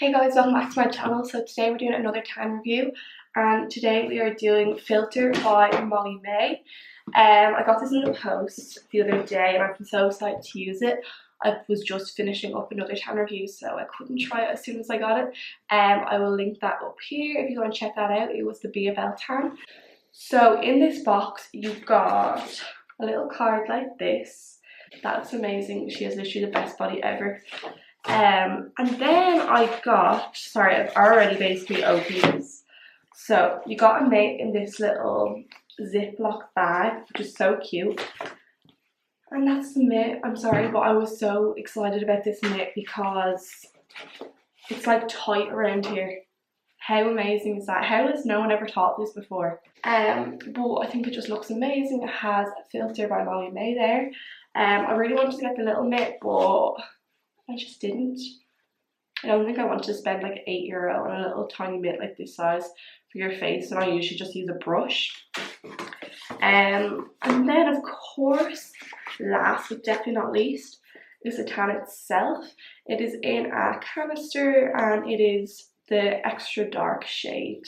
Hey guys, welcome back to my channel. So today we're doing another tan review, and today we are doing Filter by Molly Mae. I got this in a post the other day and I've been so excited to use it. I was just finishing up another tan review, so I couldn't try it as soon as I got it. I will link that up here if you want to check that out. It was the BFL tan. So in this box you've got a little card like this. That's amazing. She has literally the best body ever. And then I got, sorry, I've already basically opened this. So you got a mitt in this little Ziploc bag, which is so cute. And that's the mitt. I'm sorry, but I was so excited about this mitt because it's like tight around here. How amazing is that? How has no one ever taught this before? But I think it just looks amazing. It has a Filter by Molly Mae there. I really wanted to get the little mitt, but I just didn't. I don't think I want to spend like €8 on a little tiny mitt like this size for your face, and I usually just use a brush. And then of course, last but definitely not least, is the tan itself. It is in a canister and it is the extra dark shade.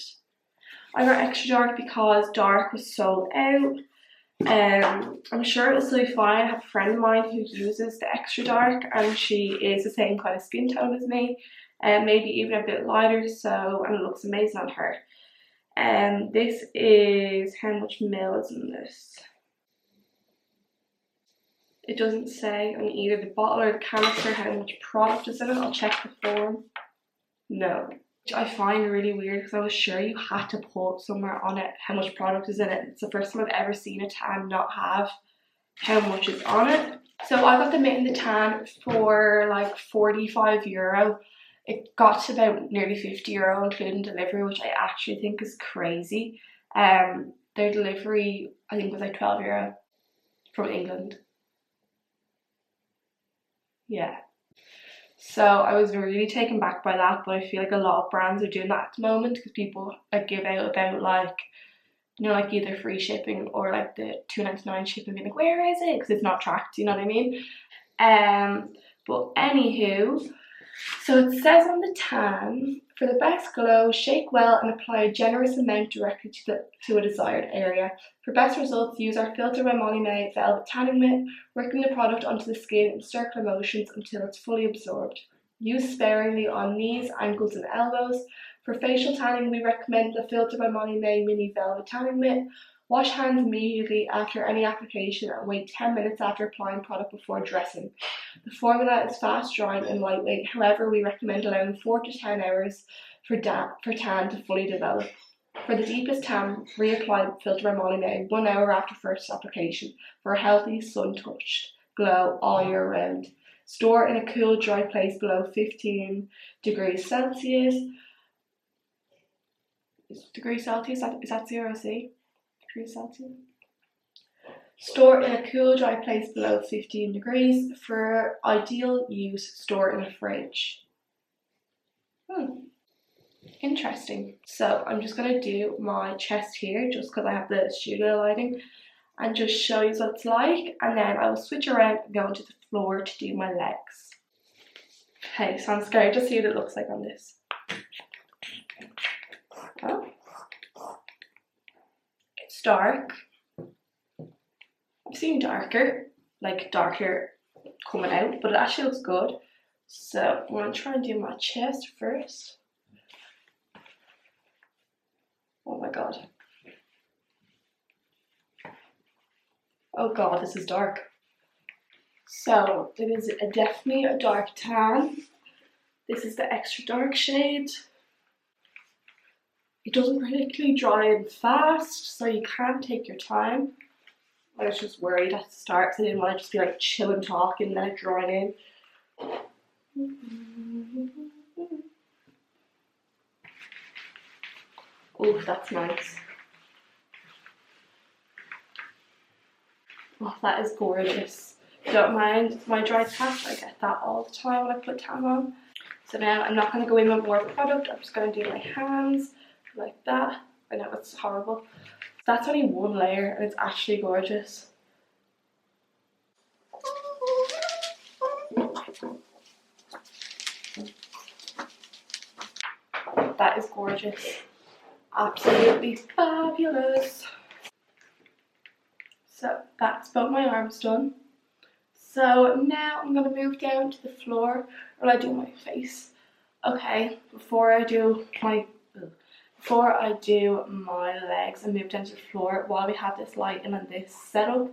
I got extra dark because dark was sold out. I'm sure it'll still be fine. I have a friend of mine who uses the extra dark and she is the same kind of skin tone as me, and maybe even a bit lighter, so, and it looks amazing on her. This is, how much mil is in this? It doesn't say on either the bottle or the canister how much product is in it. I'll check the form. No. Which I find really weird because I was sure you had to put somewhere on it how much product is in it. It's the first time I've ever seen a tan not have how much is on it. So I got the mitt in the tan for like €45. It got to about nearly €50 including delivery, which I actually think is crazy. Their delivery I think was like €12 from England. Yeah. So I was really taken back by that, but I feel like a lot of brands are doing that at the moment because people like give out about like, you know, like either free shipping or like the $2.99 shipping, being like, where is it? Because it's not tracked, you know what I mean? But anywho, so it says on the tan, for the best glow, shake well and apply a generous amount directly to a desired area. For best results, use our Filter by Molly Mae Velvet Tanning Mitt, working the product onto the skin in circular motions until it's fully absorbed. Use sparingly on knees, ankles and elbows. For facial tanning, we recommend the Filter by Molly Mae Mini Velvet Tanning Mitt. Wash hands immediately after any application and wait 10 minutes after applying product before dressing. The formula is fast drying and lightweight, however we recommend allowing 4 to 10 hours for tan to fully develop. For the deepest tan, reapply Filter by Molly Mae 1 hour after first application for a healthy, sun-touched glow all year round. Store in a cool, dry place below 15 degrees Celsius. Is that 0°C? Degrees Celsius. Store in a cool, dry place below 15 degrees. For ideal use, store in a fridge. Interesting. So I'm just going to do my chest here just because I have the studio lighting and just show you what it's like, and then I will switch around and go onto the floor to do my legs. Okay, so I'm scared to see what it looks like on this. Oh. It's dark. I've seen darker, like darker coming out, but it actually looks good. So I'm going to try and do my chest first. Oh my god. Oh god, this is dark. So it is definitely a dark tan. This is the extra dark shade. It doesn't particularly dry in fast, so you can take your time. I was just worried at the start because I didn't want to just be like chill and talking and then it drying in. Oh, that's nice. Oh, that is gorgeous. Don't mind my dry patch, I get that all the time when I put tan on. So now I'm not going to go in with more product, I'm just going to do my hands like that. I know it's horrible. That's only one layer and it's actually gorgeous. that is gorgeous. Absolutely fabulous. So that's both my arms done. So now I'm going to move down to the floor. Or I do my face. Okay, before I do my legs and move down to the floor, while we have this lighting and this setup,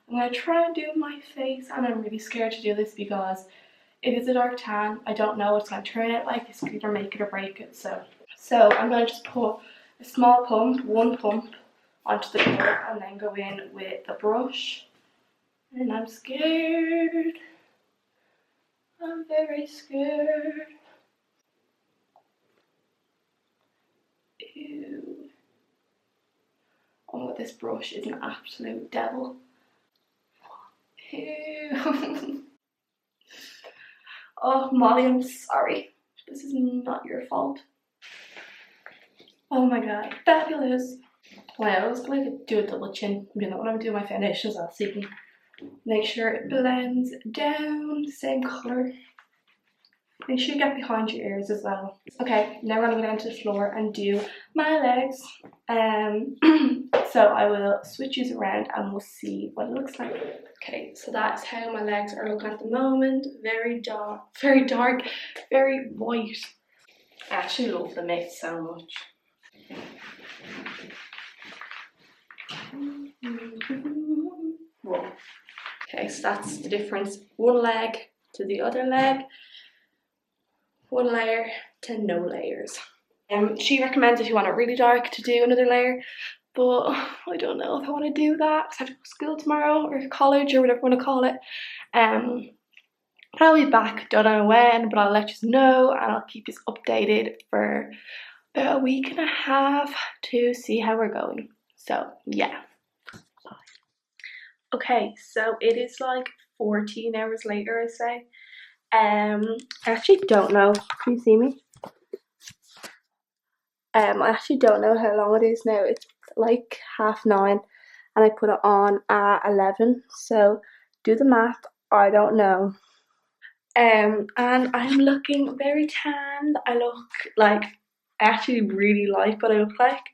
I'm going to try and do my face, and I'm really scared to do this because it is a dark tan. I don't know what it's going to turn out like. It's either make it or break it. So I'm going to just put a small pump, one pump, onto the floor and then go in with the brush. And I'm scared. I'm very scared. Ew. Oh, this brush is an absolute devil. Ew. Oh, Molly, I'm sorry. This is not your fault. Oh my god, fabulous. Well, I was going to do a double chin. I'm doing that when I'm doing my foundations, so you can make sure it blends down, same colour. Make sure you get behind your ears as well. Okay, now we're going to go down to the floor and do my legs. So I will switch these around and we'll see what it looks like. Okay, so that's how my legs are looking at the moment. Very dark, very white. I actually love the mitt so much. Whoa. Okay, so that's the difference. One leg to the other leg. One layer to no layers. She recommends if you want it really dark to do another layer, but I don't know if I want to do that because I have to go to school tomorrow or college or whatever you want to call it. I'll be back, don't know when, but I'll let you know and I'll keep you updated for about a week and a half to see how we're going. So yeah. Okay, so it is like 14 hours later, I say. I actually don't know. Can you see me? I actually don't know how long it is now. It's like 9:30 and I put it on at 11. So do the math. I don't know. And I'm looking very tanned. I look like, I actually really like what I look like.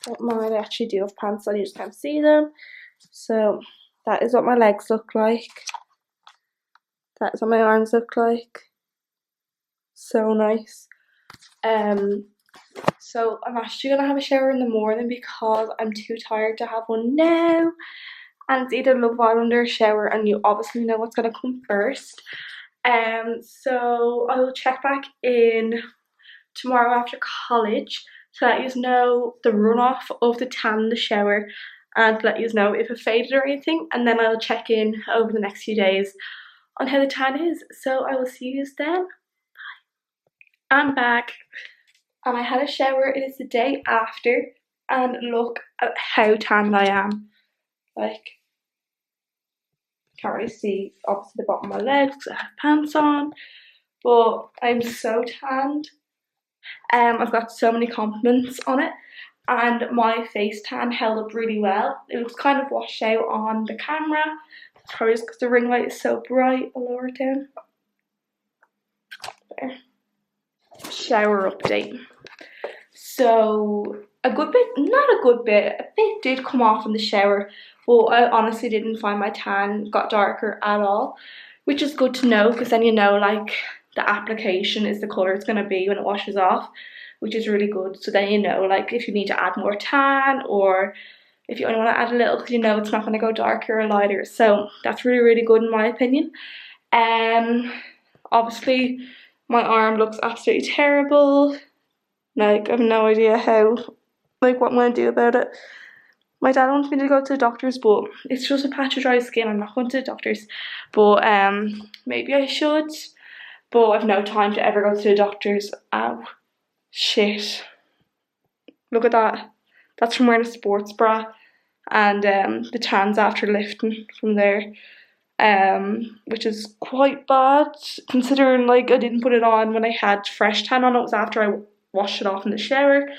Don't mind, I actually do have pants on, you just can't see them. So that is what my legs look like. That is what my arms look like. So nice. So I'm actually gonna have a shower in the morning because I'm too tired to have one now. And it's either Love Island or a shower, and you obviously know what's gonna come first. So I will check back in tomorrow after college to let you know the runoff of the tan in the shower and let you know if it faded or anything, and then I'll check in over the next few days on how the tan is. So I will see you then. Bye. I'm back and I had a shower. It is the day after and look at how tanned I am. Like, can't really see obviously the bottom of my legs because I have pants on, but I'm so tanned. I've got so many compliments on it and my face tan held up really well. It was kind of washed out on the camera. It's probably just because the ring light is so bright. I'll lower it down. There. Shower update. So a good bit, not a good bit, a bit did come off in the shower, but I honestly didn't find my tan got darker at all, which is good to know because then you know like the application is the colour it's going to be when it washes off, which is really good. So then you know like if you need to add more tan or if you only want to add a little because you know it's not going to go darker or lighter. So that's really, really good in my opinion. Obviously my arm looks absolutely terrible. Like I have no idea how, like what I'm going to do about it. My dad wants me to go to the doctors, but it's just a patch of dry skin. I'm not going to the doctors, but maybe I should, but I've no time to ever go to the doctors. Ow, shit, look at that. That's from wearing a sports bra, and the tan's after lifting from there, which is quite bad considering like I didn't put it on when I had fresh tan on. It was after I washed it off in the shower.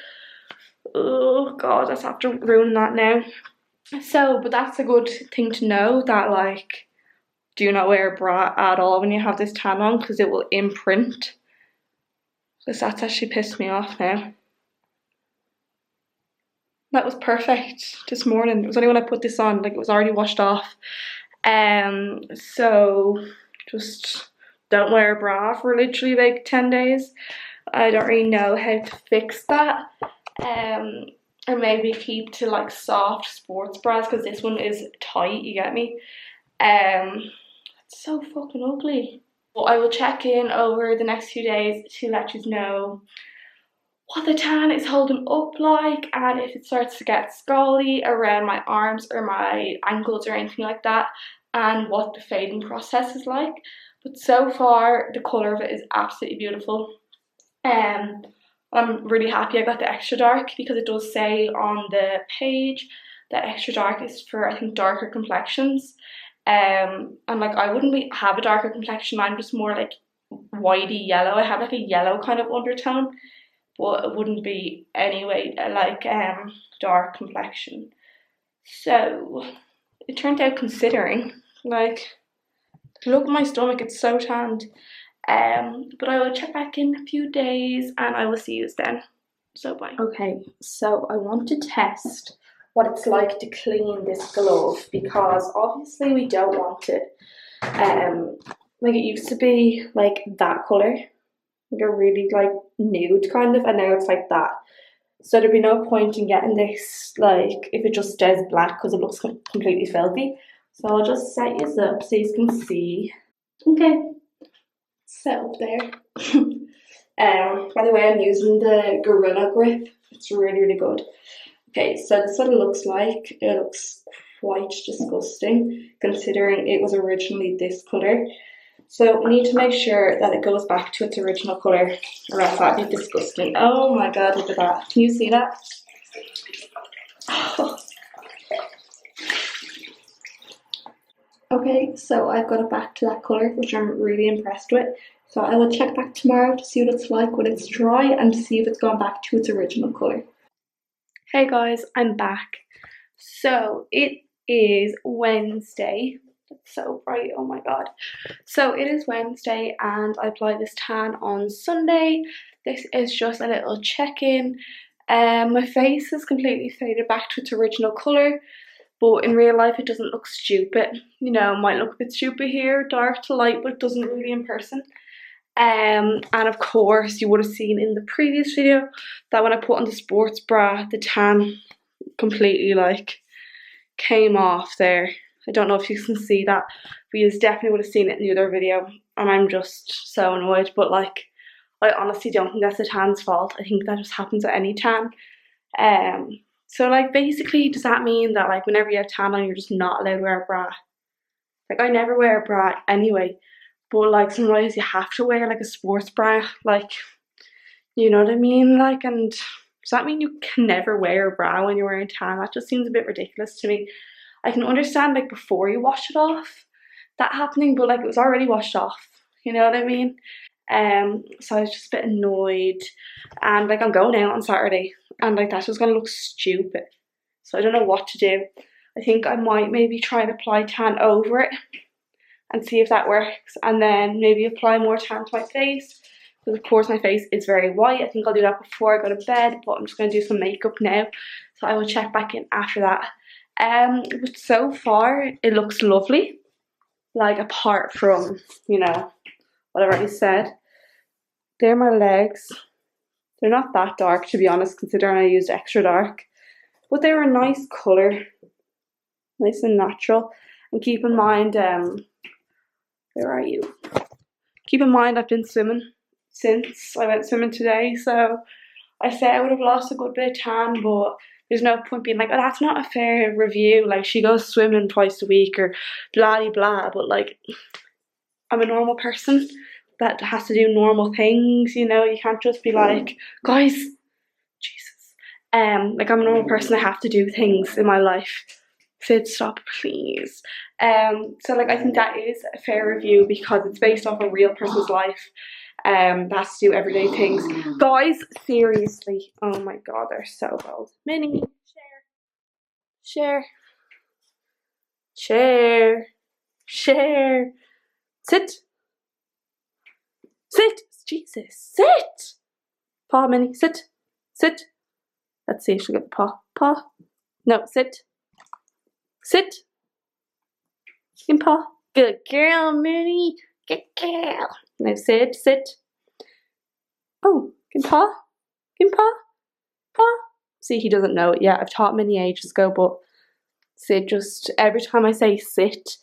Oh god, that's after ruining that now. So, but that's a good thing to know that like do not wear a bra at all when you have this tan on because it will imprint because that's actually pissed me off now. That was perfect this morning. It was only when I put this on, like it was already washed off. So just don't wear a bra for literally like 10 days. I don't really know how to fix that. Or maybe keep to like soft sports bras, because this one is tight, you get me? It's so fucking ugly. Well, I will check in over the next few days to let you know what the tan is holding up like, and if it starts to get scally around my arms or my ankles or anything like that, and what the fading process is like. But so far the colour of it is absolutely beautiful. I'm really happy I got the extra dark, because it does say on the page that extra dark is for, I think, darker complexions. And like I wouldn't have a darker complexion, I'm just more like whitey yellow. I have like a yellow kind of undertone, but it wouldn't be anyway like dark complexion. So it turned out, considering, like, look at my stomach, it's so tanned. But I will check back in a few days and I will see you then. So bye. Okay, so I want to test what it's like to clean this glove, because obviously we don't want it like it used to be like that colour, like a really like nude kind of, and now it's like that. So there'd be no point in getting this like if it just stays black, because it looks completely filthy. So I'll just set you up so you can see. Okay, set up there. By the way, I'm using the Gorilla Grip. It's really, really good. Okay, so this is what it looks like. It looks quite disgusting, considering it was originally this colour. So we need to make sure that it goes back to its original colour, or else that'd be disgusting. Oh my god, look at that. Can you see that? Oh. Okay, so I've got it back to that colour, which I'm really impressed with. So I will check back tomorrow to see what it's like when it's dry, and to see if it's gone back to its original colour. Hey guys, I'm back. So it is Wednesday. It's so bright, oh my god. So it is Wednesday and I applied this tan on Sunday. This is just a little check-in. My face is completely faded back to its original colour, but in real life it doesn't look stupid. You know, it might look a bit stupid here, dark to light, but it doesn't really in person. And of course you would have seen in the previous video that when I put on the sports bra, the tan completely like came off there. I don't know if you can see that, but you definitely would have seen it in the other video, and I'm just so annoyed. But like, I honestly don't think that's the tan's fault. I think that just happens at any tan. So like basically, does that mean that like whenever you have tan on, you're just not allowed to wear a bra? Like I never wear a bra anyway, but like sometimes you have to wear like a sports bra, like, you know what I mean? Like, and does that mean you can never wear a bra when you're wearing tan? That just seems a bit ridiculous to me. I can understand like before you wash it off that happening, but like it was already washed off, you know what I mean? So I was just a bit annoyed, and like I'm going out on Saturday and like that's just gonna look stupid, so I don't know what to do. I think I might maybe try and apply tan over it and see if that works, and then maybe apply more tan to my face, because of course my face is very white. I think I'll do that before I go to bed, but I'm just going to do some makeup now, so I will check back in after that. But so far it looks lovely, like apart from, you know, what I already said. They're my legs. They're not that dark, to be honest, considering I used extra dark, but they were a nice colour, nice and natural. And keep in mind, where are you? Keep in mind I've been swimming since I went swimming today, so I say I would have lost a good bit of tan, but there's no point being like, oh, that's not a fair review, like she goes swimming twice a week or blah blah. But like, I'm a normal person that has to do normal things, you know. You can't just be like, guys, Jesus, like I'm a normal person, I have to do things in my life. Sid, stop please. So like I think that is a fair review, because it's based off a real person's life. That has to do everyday things. Guys, seriously, oh my god, they're so bold. Minnie, share, share, sit, Jesus, sit. Paw, Minnie. Sit. Sit. Let's see if she'll get the paw. Paw. No, sit. Sit. In paw. Good girl, Minnie. Good girl. Now sit. Sit. Oh, in paw. In paw. Paw. See, he doesn't know it yet. I've taught Minnie ages ago, but Sid just, every time I say sit,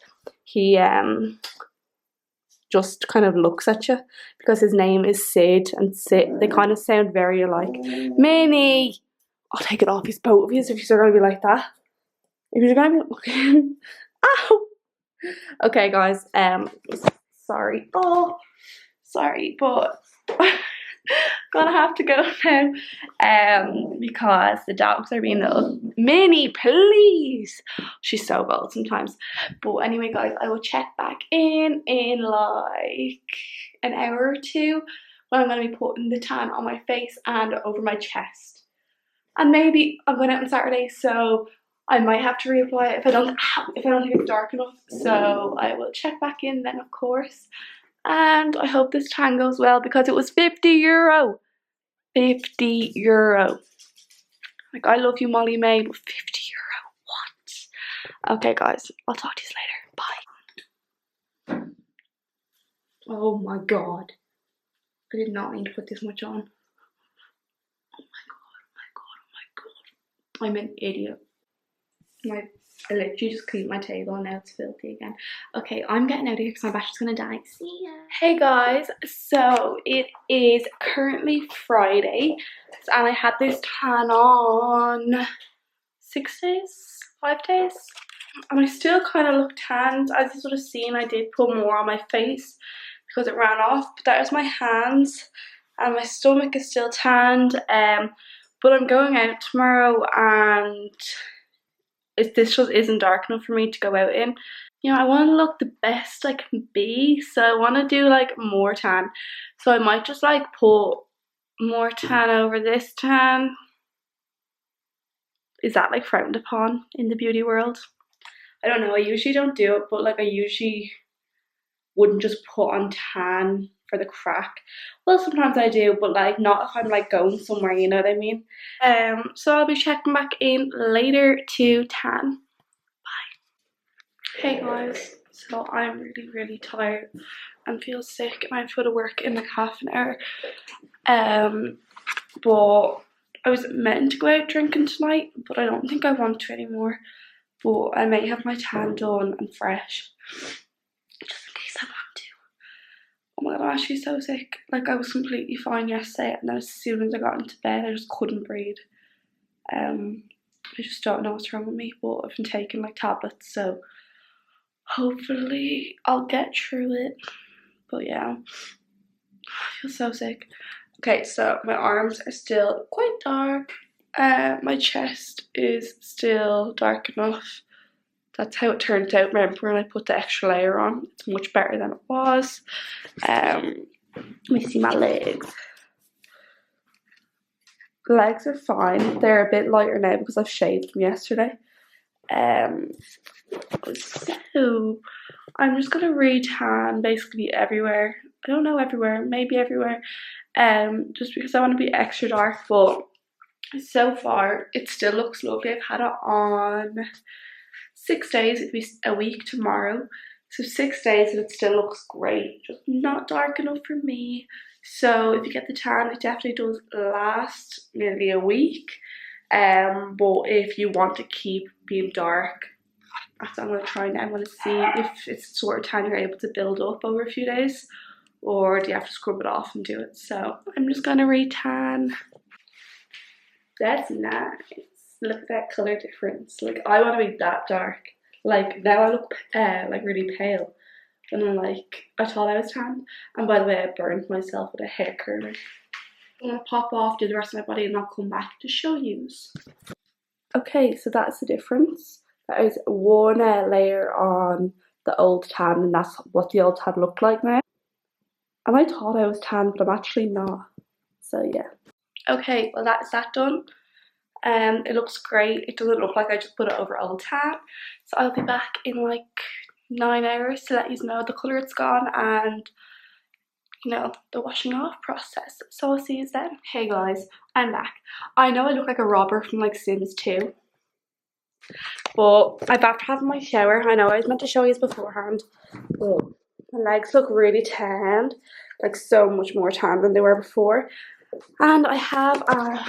he just kind of looks at you because his name is Sid and Sit. They kind of sound very alike. Minnie! I'll take it off his both of you if you're going to be like that. If you're going to be... Ow! Okay, guys. Sorry. Oh, sorry, but... gonna have to go now because the dogs are being little. Minnie, please. She's so bold sometimes, but anyway, guys, I will check back in like an hour or two when I'm going to be putting the tan on my face and over my chest, and maybe I'm going out on Saturday, so I might have to reapply it if I don't think it's dark enough. So I will check back in then, of course. And I hope this tan goes well because it was €50. 50 euro. Like, I love you, Molly Mae, but 50 euro. What? Okay, guys, I'll talk to you later. Bye. Oh my god. I did not mean to put this much on. Oh my god, oh my god, oh my god. I'm an idiot. I literally just cleaned my table and now it's filthy again. Okay, I'm getting out of here because my battery's gonna die. See ya. Hey guys, so it is currently Friday and I had this tan on 6 days, 5 days, and I still kind of look tanned. As you sort of seen, I did put more on my face because it ran off, but that was my hands and my stomach is still tanned. But I'm going out tomorrow and this just isn't dark enough for me to go out in. You know, I want to look the best I can be, so I want to do like more tan. So I might just like put more tan over this tan. Is that like frowned upon in the beauty world? I don't know, I usually don't do it, but like I usually wouldn't just put on tan for the crack. Well, sometimes I do, but like not if I'm like going somewhere, you know what I mean? So I'll be checking back in later to tan. Bye. Hey guys, so I'm really tired and feel sick and I have to go to work in like half an hour. But I was meant to go out drinking tonight, but I don't think I want to anymore. But I may have my tan done and fresh, just in case I want to. Oh my god, I'm actually so sick. Like, I was completely fine yesterday, and then as soon as I got into bed, I just couldn't breathe. I just don't know what's wrong with me, but I've been taking like tablets, so hopefully I'll get through it. But yeah, I feel so sick. Okay, so my arms are still quite dark. My chest is still dark enough. That's how it turned out. Remember when I put the extra layer on? It's much better than it was. Let me see my legs. The legs are fine. They're a bit lighter now because I've shaved them yesterday. So I'm just gonna re-tan basically everywhere. I don't know everywhere, maybe everywhere. Just because I want to be extra dark, but so far it still looks lovely. I've had it on 6 days. It'll be a week tomorrow, so 6 days and it still looks great, just not dark enough for me. So if you get the tan, it definitely does last nearly a week. But if you want to keep being dark, that's what I'm going to try now. I'm going to see if it's the sort of tan you're able to build up over a few days, or do you have to scrub it off and do it. So I'm just going to re-tan. That's nice. Look at that colour difference. Like, I want to be that dark. Like, now I look like really pale. And I'm like, I thought I was tan. And by the way, I burned myself with a hair curler. I'm going to pop off, do the rest of my body, and I'll come back to show you. Okay, so that's the difference. That is one layer on the old tan, and that's what the old tan looked like now. And I thought I was tan, but I'm actually not. So yeah. Okay, well that's that done. It looks great. It doesn't look like I just put it over old tan. So I'll be back in like 9 hours to let you know the colour it's gone, and the washing off process. So I'll see you then. Hey guys, I'm back. I know I look like a robber from like Sims 2, but I've after having my shower. I know I was meant to show you beforehand, but my legs look really tanned, like so much more tan than they were before. And I have a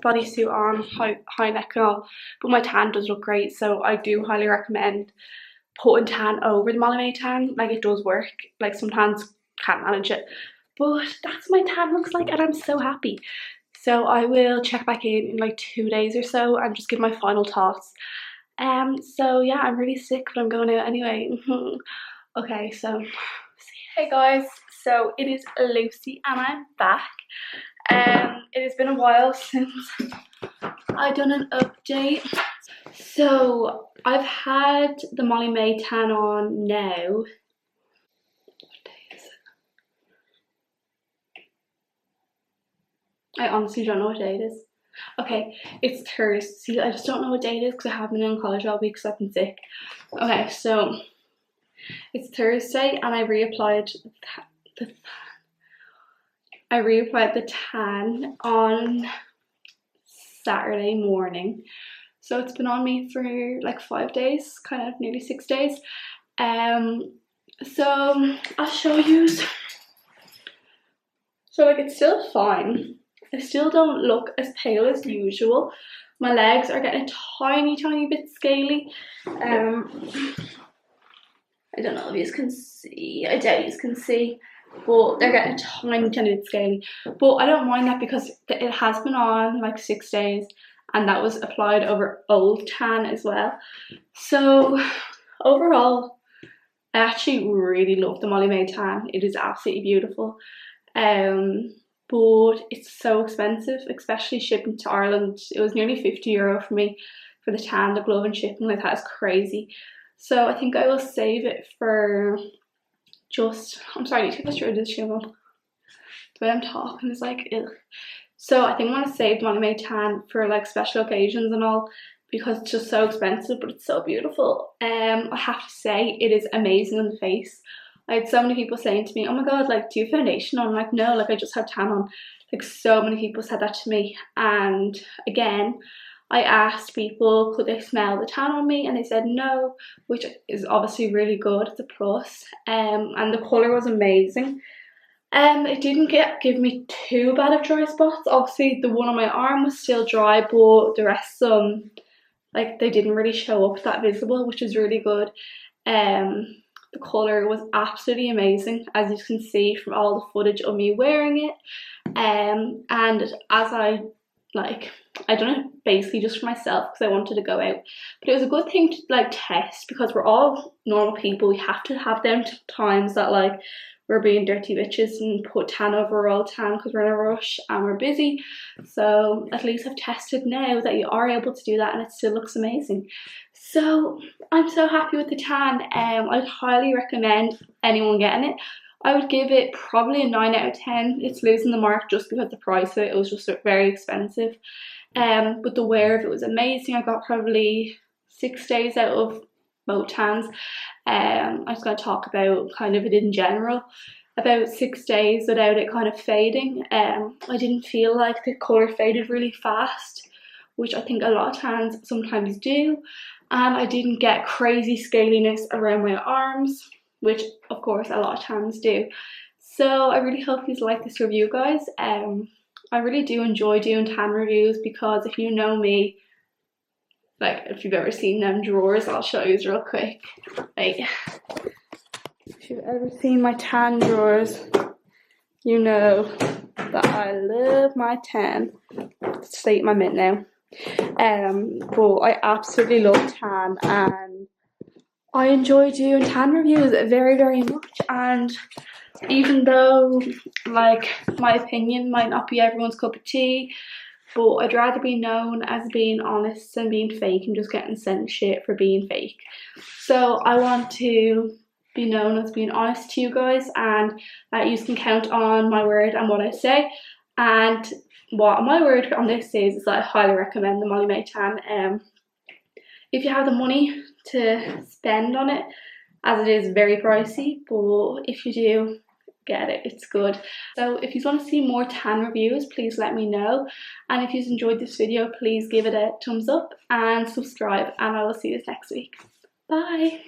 bodysuit on, high neck and all, but my tan does look great, so I do highly recommend putting tan over the Molly Mae Tan. Like, it does work. Like, some tans can't manage it, but that's what my tan looks like, and I'm so happy. So I will check back in like 2 days or so and just give my final thoughts. So yeah, I'm really sick, but I'm going out anyway. Okay, so hey guys, so it is Lucy and I'm back. It has been a while since I've done an update. So I've had the Molly Mae Tan on now. What day is it? I honestly don't know what day it is. Okay, it's Thursday. See, I just don't know what day it is because I haven't been in college all week because I've been sick. Okay, so it's Thursday and I reapplied the tan on Saturday morning. So it's been on me for like 5 days, kind of nearly 6 days. So I'll show you. So like, it's still fine. I still don't look as pale as usual. My legs are getting a tiny bit scaly. I don't know if you can see. I doubt you can see, but they're getting a tiny bit scaly. But I don't mind that because it has been on like 6 days, and that was applied over old tan as well. So overall, I actually really love the Molly Mae Tan. It is absolutely beautiful. But it's so expensive, especially shipping to Ireland. It was nearly €50 for me for the tan, the glove and shipping. Like, that is crazy. So I think I will save it for just, I'm sorry, I need to get this through this channel. The way I'm talking is like, ugh. So I think I'm going to save Molly Mae Tan for like special occasions and all, because it's just so expensive, but it's so beautiful. I have to say, it is amazing on the face. I had so many people saying to me, oh my god, like, do you have foundation on? I'm like, no, like, I just have tan on. Like, so many people said that to me. And again, I asked people, could they smell the tan on me? And they said no, which is obviously really good. It's a plus. And the colour was amazing. It didn't give me too bad of dry spots. Obviously, the one on my arm was still dry, but the rest of them, like, they didn't really show up that visible, which is really good. The colour was absolutely amazing, as you can see from all the footage of me wearing it. And as I done it basically just for myself because I wanted to go out. But it was a good thing to like test, because we're all normal people. We have to have them times that like we're being dirty bitches and put tan over old tan because we're in a rush and we're busy. So at least I've tested now that you are able to do that, and it still looks amazing. So I'm so happy with the tan. I'd highly recommend anyone getting it. I would give it probably a 9 out of 10. It's losing the mark just because the price of it was just very expensive. But the wear of it was amazing. I got probably 6 days out of both tans. I'm just going to talk about kind of it in general. About 6 days without it kind of fading. I didn't feel like the colour faded really fast, which I think a lot of tans sometimes do. And I didn't get crazy scaliness around my arms, which of course a lot of tans do. So I really hope you like this review, guys. I really do enjoy doing tan reviews, because if you know me, like, if you've ever seen them drawers, I'll show you real quick. Like, if you've ever seen my tan drawers, you know that I love my tan. State my mitt now. But I absolutely love tan, and I enjoy doing tan reviews very much. And even though like my opinion might not be everyone's cup of tea, but I'd rather be known as being honest than being fake and just getting sent shit for being fake. So I want to be known as being honest to you guys, and that you can count on my word and what I say. And what my word on this is that I highly recommend the Molly Mae Tan. If you have the money to spend on it, as it is very pricey, but if you do, get it, it's good. So if you want to see more tan reviews, please let me know, and if you enjoyed this video, please give it a thumbs up and subscribe, and I will see you next week. Bye.